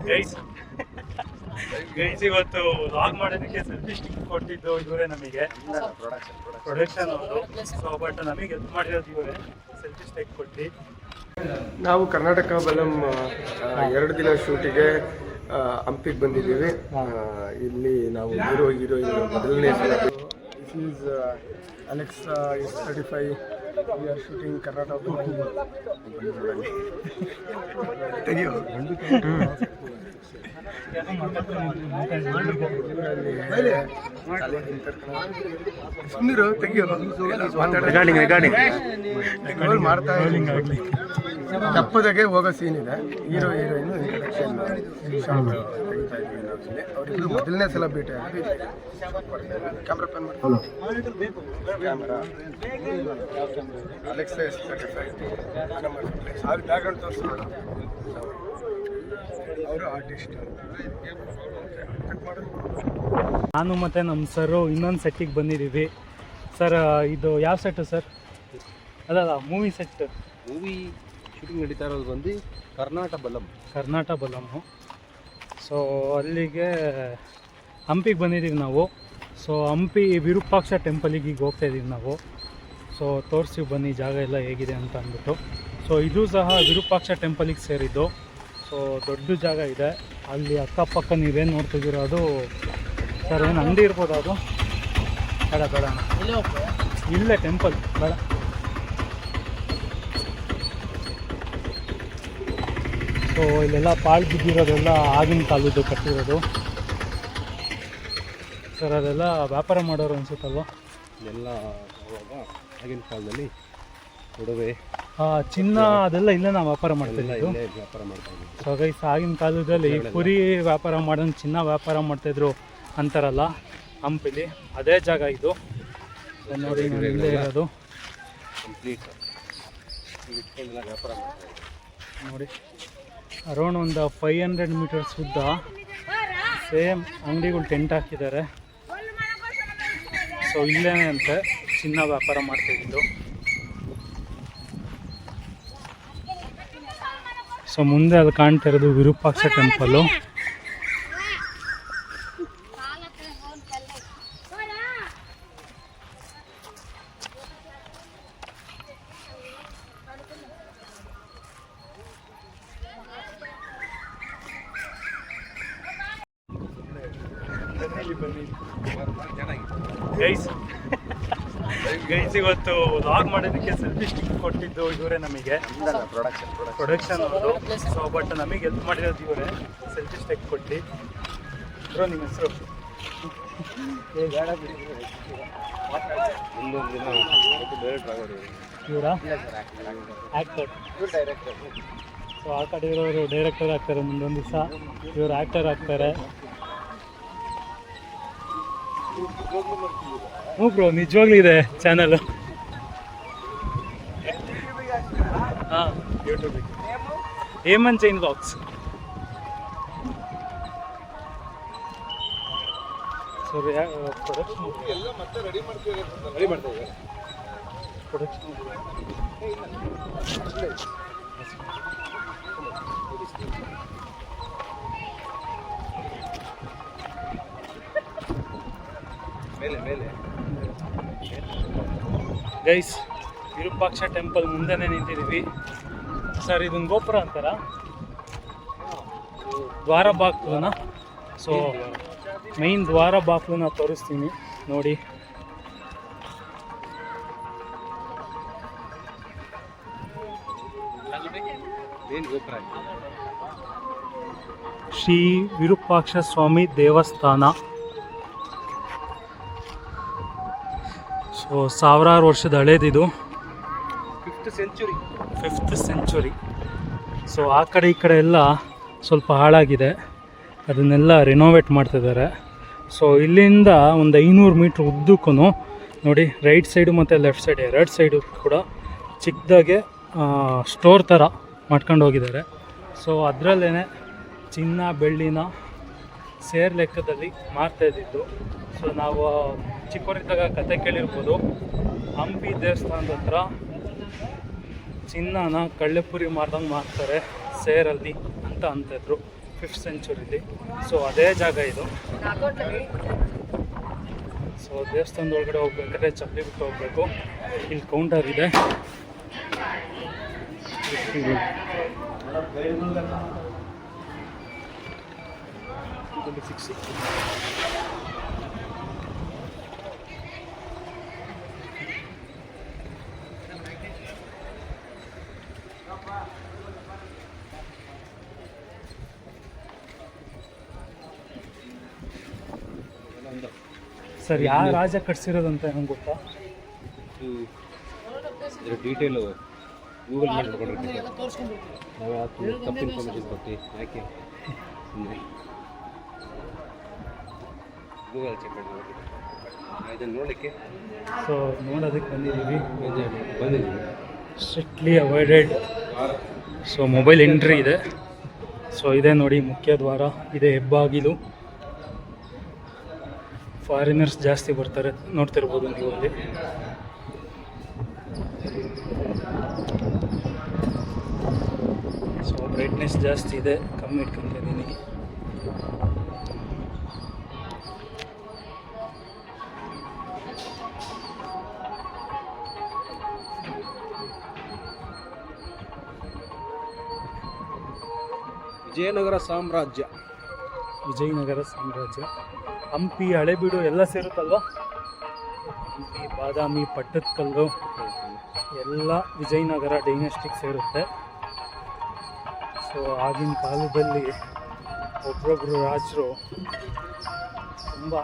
Guys ಇವತ್ತು log ಮಾಡೋದಕ್ಕೆ selfie stick ಕೊಟ್ಟಿದ್ದು ಇವರೇ ನಮಗೆ ಪ್ರೊಡಕ್ಷನ್ ಅವರು. ಸೊ ಬಟ್ ನಮಗೆ ಹೆಲ್ಪ್ ಮಾಡಿರೋದು ಇವರೇ ಸೆಲ್ಫಿ ಸ್ಟಿಕ್ ಕೊಟ್ಟು. ನಾವು ಕರ್ನಾಟಕ ಬಲಂ 2 ದಿನ ಶೂಟಿಗೆ ಹಂಪಿಗೆ ಬಂದಿದ್ದೀವಿ. ಇಲ್ಲಿ ನಾವು ಹೀರೋಯಿನ್ ಮೊದಲನೇ ಸಲ. This is Alex is 35. We are shooting Karnataka ತೆಗಿಯೋ ಸುಮ್ಮನಿರು ತೆಗಿಯೋ ಮಾಡ್ತಾ ತಪ್ಪದಾಗೆ ಹೋಗೋ ಸೀನ್ ಇದೆ. ಹೀರೋಯಿನ್ ಇಂಟ್ರಡಕ್ಷನ್ ತೆಗಿತಾ ಇದ್ದೀವಿ ನಾವು ಇಲ್ಲಿ. ಅವರಿಬ್ಬರು ಮೊದಲನೇ ಸಲ ಭೇಟಿ ಆಗೋದು. ಕ್ಯಾಮ್ರಾ ಪ್ಯಾನ್ ಮಾಡಿ ಕ್ಯಾಮ್ರಾ ಅಲೆಕ್ಸ್ ಅವ್ರ ಬ್ಯಾಕ್ಗ್ರೌಂಡ್ ತೋರಿಸ್ತಾರೆ. ಅವರು ಆರ್ಟಿಸ್ಟ್. ನಾನು ಮತ್ತು ನಮ್ಮ ಸರು ಇನ್ನೊಂದು ಸೆಟ್ಟಿಗೆ ಬಂದಿದ್ದೀವಿ. ಸರ್ ಇದು ಯಾವ ಸೆಟ್ಟು ಸರ್? ಅದಲ್ಲ ಮೂವಿ ಸೆಟ್. ಮೂವಿ ಶೂಟಿಂಗ್ ನಡೀತಾ ಇರೋದು ಬಂದು ಕರ್ನಾಟಕ ಬಲಮ್ಮು. ಸೊ ಅಲ್ಲಿಗೆ ಹಂಪಿಗೆ ಬಂದಿದ್ದೀವಿ ನಾವು. ಸೊ ಹಂಪಿ ವಿರೂಪಾಕ್ಷ ಟೆಂಪಲಿಗೆ ಈಗ ಹೋಗ್ತಾ ಇದ್ದೀವಿ ನಾವು. ಸೊ ತೋರಿಸಿ ಬನ್ನಿ ಜಾಗ ಎಲ್ಲ ಹೇಗಿದೆ ಅಂತ ಅಂದ್ಬಿಟ್ಟು. ಸೊ ಇದು ಸಹ ವಿರೂಪಾಕ್ಷ ಟೆಂಪಲಿಗೆ ಸೇರಿದ್ದು. ಸೊ ದೊಡ್ಡ ಜಾಗ ಇದೆ. ಅಲ್ಲಿ ಅಕ್ಕಪಕ್ಕ ನೀವೇನು ನೋಡ್ತಿದ್ದೀರೋ ಅದು ಸರ್ ಏನು ಅಂಗಡಿ ಇರ್ಬೋದು ಅದು? ಬೇಡ ಇಲ್ಲೇ ಟೆಂಪಲ್ ಬೇಡ. ಸೊ ಇಲ್ಲೆಲ್ಲ ಪಾಳು ಬಿದ್ದಿರೋದೆಲ್ಲ ಆಗಿನ ಕಾಲದ್ದು ಕಟ್ಟಿರೋದು ಸರ್. ಅದೆಲ್ಲ ವ್ಯಾಪಾರ ಮಾಡೋರು ಅನ್ಸುತ್ತಲ್ವ? ಎಲ್ಲ ಆಗಿನ ಕಾಲದಲ್ಲಿ ಒಡವೆ ಚಿನ್ನ ಅದೆಲ್ಲ ಇಲ್ಲೇ ನಾವು ವ್ಯಾಪಾರ ಮಾಡ್ತಿದ್ವಿ. ಸೊ ಗೈಸ್ ಆಗಿನ ಕಾಲದಲ್ಲಿ ಕುರಿ ವ್ಯಾಪಾರ ಮಾಡೋದು ಚಿನ್ನ ವ್ಯಾಪಾರ ಮಾಡ್ತಾಯಿದ್ರು ಅಂತಾರಲ್ಲ ಹಂಪಿಲಿ, ಅದೇ ಜಾಗ ಇದು. ನೋಡಿ ಇಲ್ಲೇ ಇರೋದು ನೋಡಿ. ಅರೌಂಡ್ ಒಂದು 500 ಮೀಟರ್ಸ್ ಉದ್ದ ಸೇಮ್ ಅಂಗಡಿಗಳು ಟೆಂಟ್ ಹಾಕಿದ್ದಾರೆ. ಸೊ ಇಲ್ಲೇನೆ ಅಂತೆ ಚಿನ್ನ ವ್ಯಾಪಾರ ಮಾಡ್ತಾಯಿದ್ದು. ಸೊ ಮುಂದೆ ಅಲ್ಲಿ ಕಾಣ್ತಾ ಇರೋದು ವಿರೂಪಾಕ್ಷ ಟೆಂಪಲ್ಲು. ಗೈಸ್ ಇವತ್ತು ಲಾಗ್ ಮಾಡೋದಕ್ಕೆ ಸೆಲ್ಫಿ ಸ್ಟಿಕ್ ಕೊಟ್ಟಿದ್ದು ಇವರೇ ನಮಗೆ ಪ್ರೊಡಕ್ಷನ್ ಅವರು. ಸೊ ಬಟ್ ನಮಗೆ ಹೆಲ್ಪ್ ಮಾಡಿರೋದು ಇವರೇ ಸೆಲ್ಫಿ ಸ್ಟಿಕ್ ಕೊಟ್ಟು. ಬ್ರೋ ನಿಮ್ಮ ಹೆಸರು? ಇವರಾ ಆ್ಯಕ್ಟರ್? ಸೊ ಆ ಕಡೆ ಇರೋರು ಡೈರೆಕ್ಟರ್ ಆಗ್ತಾರೆ ಮುಂದೊಂದು ದಿವಸ, ಇವರು ಆ್ಯಕ್ಟರ್ ಆಗ್ತಾರೆ. ಹ್ಞೂ ಬ್ರೋ ನಿಜವಾಗ್ಲೂ ಇದೆ ಚಾನಲ್. ಹಾಂ ಯೂಟ್ಯೂಬಿಗೆ ಹೇಮಂತ್ ಜೈನ್ ವ್ಲಾಗ್ಸ್. ಸರಿ ಪ್ರೊಡಕ್ಷನ್ ಗೈಸ್ ವಿರೂಪಾಕ್ಷ ಟೆಂಪಲ್ ಮುಂದೆನೇ ನಿಂತಿದ್ದೀವಿ ಸರ್. ಇದೊಂದು ಗೋಪುರ ಅಂತಾರ, ದ್ವಾರ ಬಾಗ್ಲನ್ನ. ಸೊ ಮೈನ್ ದ್ವಾರ ಬಾಗ್ಲನ್ನ ತೋರಿಸ್ತೀನಿ ನೋಡಿ. ಶ್ರೀ ವಿರೂಪಾಕ್ಷ ಸ್ವಾಮಿ ದೇವಸ್ಥಾನ. ಸೊ ಸಾವಿರಾರು ವರ್ಷದ ಹಳೇದಿದು, 5th ಸೆಂಚುರಿ. ಸೊ ಆ ಕಡೆ ಈ ಕಡೆ ಎಲ್ಲ ಸ್ವಲ್ಪ ಹಾಳಾಗಿದೆ, ಅದನ್ನೆಲ್ಲ ರಿನೋವೇಟ್ ಮಾಡ್ತಿದ್ದಾರೆ. ಸೊ ಇಲ್ಲಿಂದ ಒಂದು 500 ಮೀಟ್ರ್ ಉದ್ದಕ್ಕೂ ನೋಡಿ, ರೈಟ್ ಸೈಡು ಮತ್ತು ಲೆಫ್ಟ್ ಸೈಡ್ 2 ಸೈಡು ಕೂಡ ಚಿಕ್ಕದಾಗೆ ಸ್ಟೋರ್ ಥರ ಮಾಡ್ಕೊಂಡು ಹೋಗಿದ್ದಾರೆ. ಸೊ ಅದರಲ್ಲೇ ಚಿನ್ನ ಬೆಳ್ಳಿನ ಸೇರ್ ಲೆಕ್ಕದಲ್ಲಿ ಮಾರ್ತಾಯಿದ್ದಿದ್ದು. ಸೊ ನಾವು ಚಿಕ್ಕವರಿದ್ದಾಗ ಕತೆ ಕೇಳಿರ್ಬೋದು, ಹಂಪಿ ದೇವಸ್ಥಾನದ ಹತ್ರ ಚಿನ್ನನ ಕಳ್ಳೆಪುರಿ ಮಾಡ್ದಂಗೆ ಮಾರ್ತಾರೆ ಸೇರಲ್ಲಿ ಅಂತ ಅಂತಿದ್ರು. 5th ಸೆಂಚುರಿಲಿ. ಸೊ ಅದೇ ಜಾಗ ಇದು. ಸೊ ದೇವಸ್ಥಾನದ ಒಳಗಡೆ ಹೋಗ್ಬೇಕಾದ್ರೆ ಚಪ್ಪಲಿ ಬಿಟ್ಟು ಹೋಗಬೇಕು. ಇಲ್ಲಿ ಕೌಂಟರ್ ಇದೆ. ಸರ್ ಯಾವ ರಾಜ ಕಟ್ಸಿರೋದಂತ ನಂಗೆ ಗೊತ್ತಾ? ಇದರ ಡೀಟೇಲು ಗೂಗಲ್ ಮಾಡಿ ನೋಡ್ಕೊಂಡಿರ್ತೀವಿ ನಾವು. ಯಾಕೆ ತಪ್ಪು ಇನ್ಫಾರ್ಮೇಷನ್ ಕೊಡ್ತೀವಿ? ಯಾಕೆ ಸುಮ್ಮನೆ ಗೂಗಲ್ ಚೆಕ್ ಮಾಡಿ ಇದನ್ನು ನೋಡಲಿಕ್ಕೆ. ಸೊ ನೋಡೋದಕ್ಕೆ ಬಂದಿದ್ದೀವಿ. Strictly avoided. So mobile entry ಇದೆ. ಸೊ ಇದೆ ನೋಡಿ ಮುಖ್ಯ ದ್ವಾರ, ಇದೆ ಹೆಬ್ಬಾಗಿಲು. ಫಾರಿನರ್ಸ್ ಜಾಸ್ತಿ ಬರ್ತಾರೆ, ನೋಡ್ತಿರ್ಬೋದು ನೀವು ಅಲ್ಲಿ. ಸೊ ಬ್ರೈಟ್ನೆಸ್ ಜಾಸ್ತಿ ಇದೆ, ಕಮ್ಮಿ ಇಟ್ಕೊಂಡಿದ್ದೀನಿ. ವಿಜಯನಗರ ಸಾಮ್ರಾಜ್ಯ. ವಿಜಯನಗರ ಸಾಮ್ರಾಜ್ಯ. ಹಂಪಿ, ಹಳೆಬೀಡು ಎಲ್ಲ ಸೇರುತ್ತಲ್ವ. ಹಂಪಿ, ಬಾದಾಮಿ, ಪಟ್ಟದಕಲ್ಲು ಎಲ್ಲ ವಿಜಯನಗರ ಡೈನೆಸ್ಟಿಗೆ ಸೇರುತ್ತೆ. ಸೊ ಆಗಿನ ಕಾಲದಲ್ಲಿ ಒಬ್ಬೊಬ್ಬರು ರಾಜರು ತುಂಬ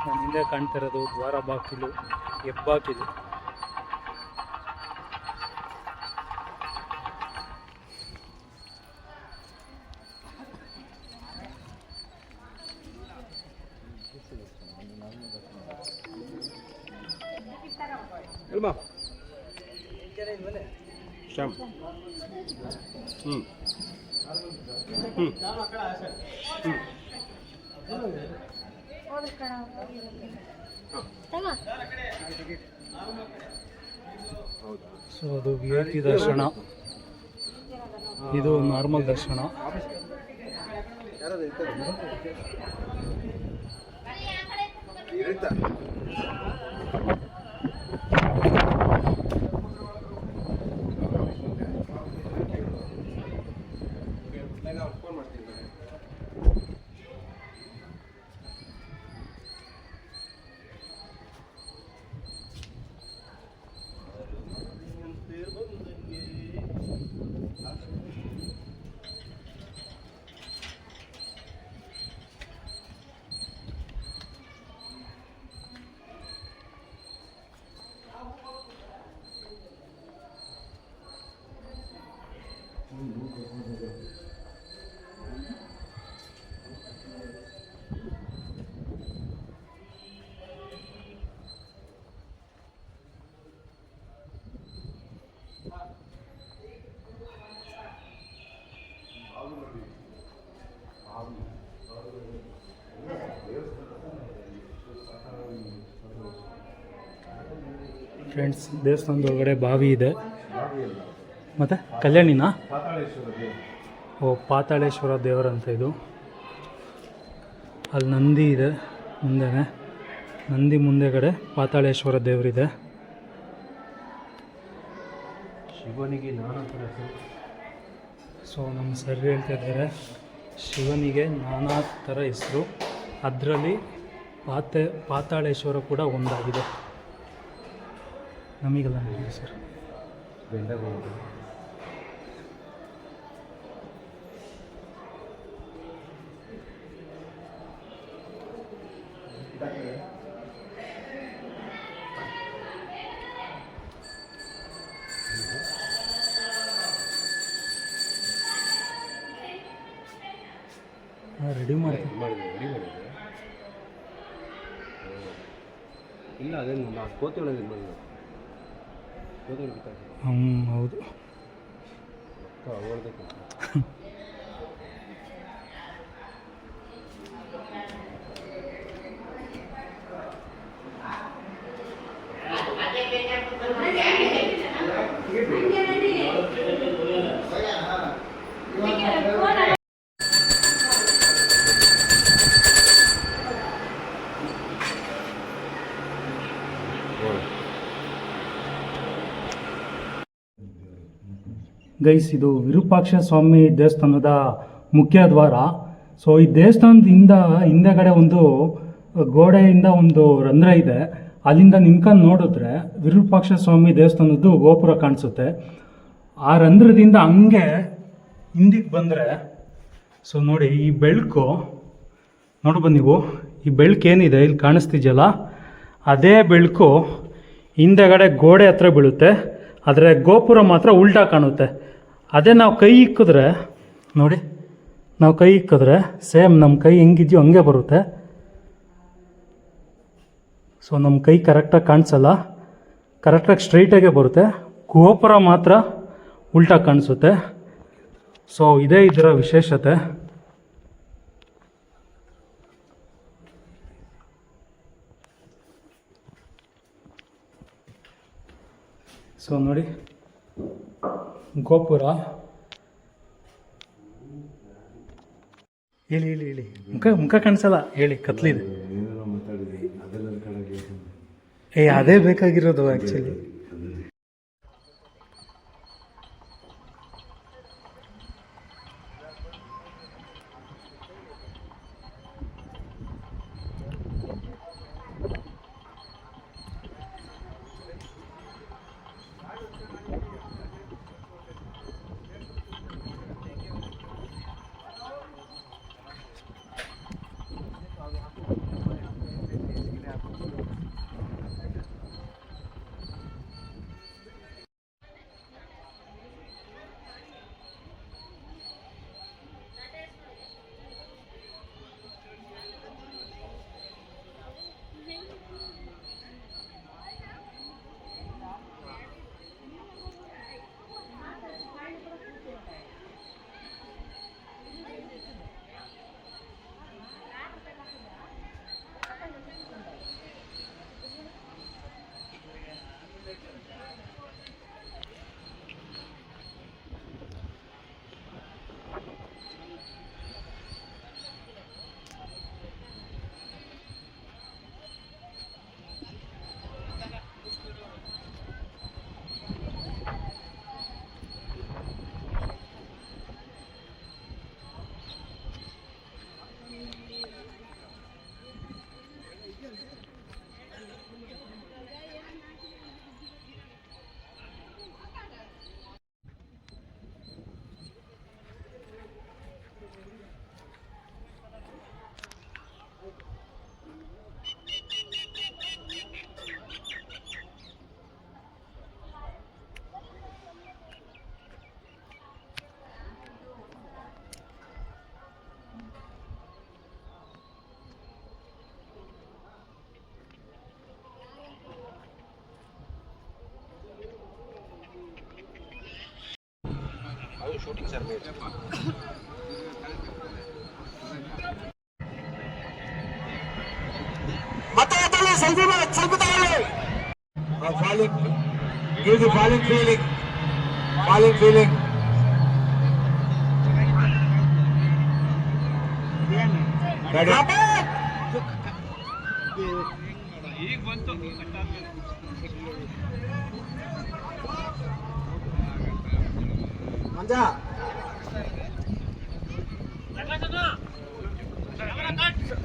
ನಾನು ಹಿಂದೆ ಕಾಣ್ತಿರೋದು ದ್ವಾರ ಬಾಗಿಲು, ಹೆಬ್ಬಾಗಿಲು. ಅಲ್ವಾ ಶ್ಯಾಮ್? ಸೊ ಅದು VIP ದರ್ಶನ, ಇದು ನಾರ್ಮಲ್ ದರ್ಶನ. ಫ್ರೆಂಡ್ಸ್, ದೇವಸ್ಥಾನದ ಒಳಗಡೆ ಬಾವಿ ಇದೆ. ಮತ್ತು ಕಲ್ಯಾಣಿನಾ? ಓ, ಪಾತಾಳೇಶ್ವರ ದೇವರಂತ ಇದು. ಅಲ್ಲಿ ನಂದಿ ಇದೆ ಮುಂದೆನೆ. ನಂದಿ ಮುಂದೆಗಡೆ ಪಾತಾಳೇಶ್ವರ ದೇವರಿದೆ. ಶಿವನಿಗೆ ನಾನಾ ಥರ ಹೆಸರು. ಸೊ ನಮ್ಮ ಸರ್ ಹೇಳ್ತಾ ಇದ್ದಾರೆ ಶಿವನಿಗೆ ನಾನಾ ಥರ ಹೆಸರು, ಅದರಲ್ಲಿ ಪಾತಾಳೇಶ್ವರ ಕೂಡ ಒಂದಾಗಿದೆ. ನಮಗೆಲ್ಲ ಹೇಳಿ ಸರ್. ಬೆಂದಾಗ ಹೋಗೋದು. ರೆಡಿ ಮಾಡ್ತೀವಿ. ರೆಡಿ ಮಾಡಿದೆ. ಇಲ್ಲ, ಅದೇನು ನಾವು ಕೋತಿ ಒಳಗೆ ಮಾಡಿದ್ವಿ. ಕೋತಿ ಒಳಗೆ ಹೌದು. ಓಡಬೇಕು. ಗೈಸ್ ಇದು ವಿರೂಪಾಕ್ಷ ಸ್ವಾಮಿ ದೇವಸ್ಥಾನದ ಮುಖ್ಯ ದ್ವಾರ. ಸೊ ಈ ದೇವಸ್ಥಾನದಿಂದ ಹಿಂದೆಗಡೆ ಒಂದು ಗೋಡೆಯಿಂದ ಒಂದು ರಂಧ್ರ ಇದೆ. ಅಲ್ಲಿಂದ ನಿಂತ್ಕೊಂಡು ನೋಡಿದ್ರೆ ವಿರೂಪಾಕ್ಷ ಸ್ವಾಮಿ ದೇವಸ್ಥಾನದ್ದು ಗೋಪುರ ಕಾಣಿಸುತ್ತೆ. ಆ ರಂಧ್ರದಿಂದ ಹಂಗೆ ಹಿಂದಕ್ಕೆ ಬಂದರೆ ಸೊ ನೋಡಿ ಈ ಬೆಳಕು ನೋಡ್ಬೋದು ನೀವು. ಈ ಬೆಳಕು ಏನಿದೆ ಇಲ್ಲಿ ಕಾಣಿಸ್ತಿದೆಯಲ್ಲ, ಅದೇ ಬೆಳಕು ಹಿಂದೆಗಡೆ ಗೋಡೆ ಹತ್ರ ಬೀಳುತ್ತೆ. ಆದರೆ ಗೋಪುರ ಮಾತ್ರ ಉಲ್ಟಾ ಕಾಣುತ್ತೆ. ಅದೇ ನಾವು ಕೈ ಇಕ್ಕಿದ್ರೆ ನೋಡಿ, ನಾವು ಕೈ ಇಕ್ಕಿದ್ರೆ ಸೇಮ್ ನಮ್ಮ ಕೈ ಹೆಂಗಿದೆಯೋ ಹಂಗೆ ಬರುತ್ತೆ. ಸೊ ನಮ್ಮ ಕೈ ಕರೆಕ್ಟಾಗಿ ಕಾಣಿಸಲ್ಲ, ಕರೆಕ್ಟಾಗಿ ಸ್ಟ್ರೈಟಾಗೆ ಬರುತ್ತೆ. ಗೋಪುರ ಮಾತ್ರ ಉಲ್ಟಾ ಕಾಣಿಸುತ್ತೆ. ಸೊ ಇದೇ ಇದರ ವಿಶೇಷತೆ. ಸೊ ನೋಡಿ ಗೋಪುರ. ಹೇಳಿ ಹೇಳಿ ಹೇಳಿ, ಮುಖ ಕಾಣಿಸಲ್ಲ ಹೇಳಿ, ಕತ್ಲಿದೆ. ಅದೇ ಬೇಕಾಗಿರೋದು actually. Shootings are made. Falling, give the falling feeling, falling feeling.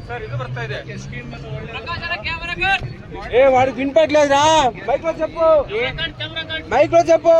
Sir ಇದು ಬರ್ತಾ ಇದೆ. వాడికి వినపట్లేదురా, మైక్లో చెప్పు, మైక్లో చెప్పు.